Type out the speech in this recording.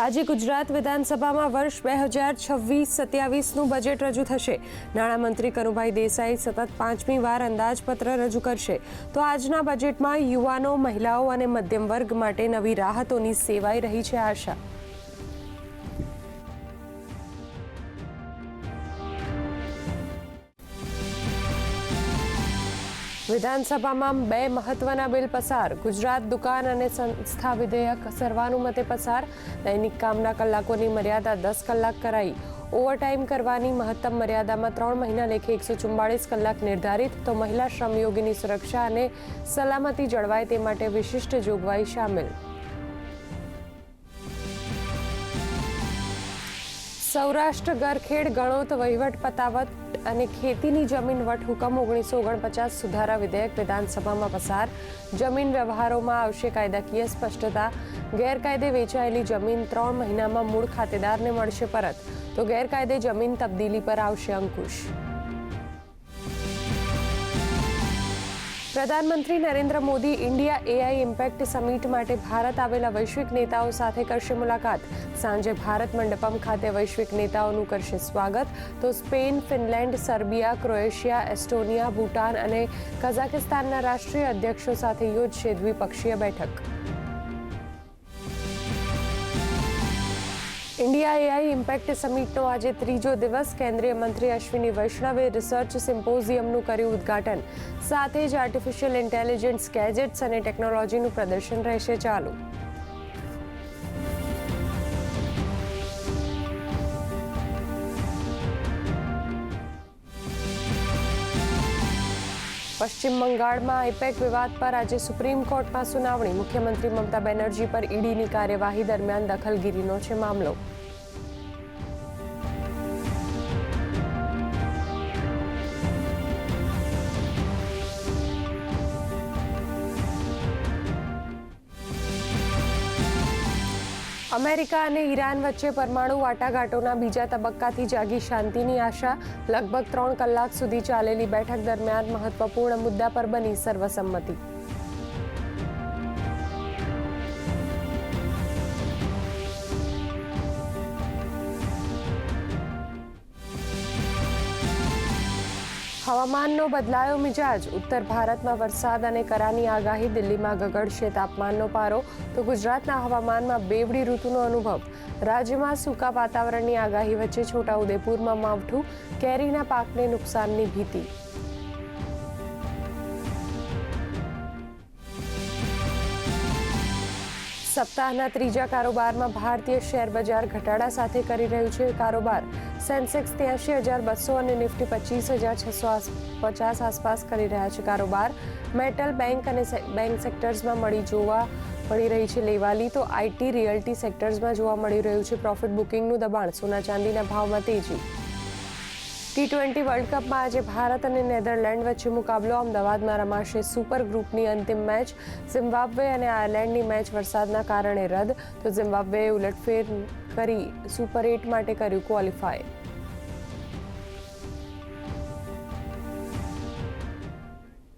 આજે ગુજરાત વિધાનસભામાં વર્ષ 2026-27નું બજેટ રજૂ થશે। નાણામંત્રી કનુભાઈ દેસાઈ સતત 5મી વાર અંદાજપત્ર રજૂ કરશે। તો આજના બજેટમાં યુવાનો, મહિલાઓ અને મધ્યમ વર્ગ માટે નવી રાહતોની સેવાઈ રહી છે આશા। વિધાનસભામાં 2 મહત્વના બિલ પસાર। ગુજરાત દુકાન અને સંસ્થા વિધેયક સર્વાનુમતે પસાર। દૈનિક કામના કલાકોની મર્યાદા 10 કલાક કરાઈ। ઓવરટાઈમ કરવાની મહત્તમ મર્યાદામાં 3 મહિના લેખે 144 કલાક નિર્ધારિત। તો મહિલા શ્રમયોગીની સુરક્ષા અને સલામતી જળવાય તે માટે વિશિષ્ટ જોગવાઈ શામેલ। સૌરાષ્ટ્ર ગરખેડ ગણોત વહીવટ પતાવટ અને ખેતીની જમીન વટહુકમ 1949 સુધારા વિધેયક વિધાનસભામાં પસાર। જમીન વ્યવહારોમાં આવશે કાયદાકીય સ્પષ્ટતા। ગેરકાયદે વેચાયેલી જમીન 3 મહિનામાં મૂળ ખાતેદારને મળશે પરત। તો ગેરકાયદે જમીન તબદીલી પર આવશે અંકુશ। પ્રધાનમંત્રી Narendra Modi India AI impact summit માટે ભારત આવેલા વૈશ્વિક નેતાઓ સાથે કરશે મુલાકાત। સાંજે ભારત મંડપમ ખાતે વૈશ્વિક નેતાઓનું કરશે સ્વાગત। તો Spain, Finland, Serbia, Croatia, Estonia, Bhutan અને કઝાકિસ્તાનના રાષ્ટ્રીય અધ્યક્ષો સાથે યોજશે દ્વિપક્ષીય બેઠક। ઇન્ડિયા એઆઈ ઇમ્પેક્ટ સમિટનો આજે ત્રીજો દિવસ। કેન્દ્રીય મંત્રી અશ્વિની વૈષ્ણવે રિસર્ચ સિમ્પોઝિયમનું કર્યું ઉદ્ઘાટન। સાથે જ આર્ટિફિશિયલ ઇન્ટેલિજન્સ, ગેજેટ્સ અને ટેકનોલોજીનું પ્રદર્શન રહેશે ચાલુ। પશ્ચિમ બંગાળમાં આઈપેક વિવાદ પર આજે સુપ્રીમ કોર્ટમાં સુનાવણી। મુખ્યમંત્રી મમતા બેનર્જી પર ઈડીની કાર્યવાહી દરમિયાન દખલગીરીનો છે મામલો। અમેરિકા અને ઈરાન વચ્ચે પરમાણુ વાટાઘાટોના બીજા તબક્કાથી જાગી શાંતિની આશા। લગભગ 3 કલાક સુધી ચાલેલી બેઠક દરમિયાન મહત્વપૂર્ણ મુદ્દા પર બની સર્વસંમતિ। હવામાનનો બદલાયો મિજાજ। ઉત્તર ભારતમાં વરસાદ અને કરાની આગાહી। દિલ્હીમાં ગગડશે તાપમાનનો પારો। તો ગુજરાતના હવામાનમાં બેવડી ઋતુનો અનુભવ। રાજ્યમાં સૂકા વાતાવરણની આગાહી વચ્ચે છોટાઉદેપુરમાં માવઠું। કેરીના પાકને નુકસાનની ભીતિ। સપ્તાહના ત્રીજા કારોબારમાં ભારતીય શેર બજાર ઘટાડા સાથે કરી રહ્યું છે કારોબાર। સેન્સેક્સ 83,200 અને નિફ્ટી 25,650 આસપાસ કરી રહ્યા છે કારોબાર। મેટલ, બેંક અને બેંક સેક્ટર્સમાં મળી રહી છે લેવાલી। તો આઈટી, રિયલ્ટી સેક્ટર્સમાં જોવા મળી રહ્યું છે પ્રોફિટ બુકિંગનું દબાણ। સોના ચાંદીના ભાવમાં તેજી। T20 વર્લ્ડ કપમાં આજે ભારત અને નેધરલેન્ડ વચ્ચે મુકાબલો। અમદાવાદમાં રમાશે સુપર ગ્રુપની અંતિમ મેચ। ઝિમ્બાબ્વે અને આયર્લેન્ડની મેચ વરસાદના કારણે રદ। તો ઝિમ્બાબ્વેએ ઉલટફેર કરી સુપર 8 માટે કર્યું ક્વોલિફાય।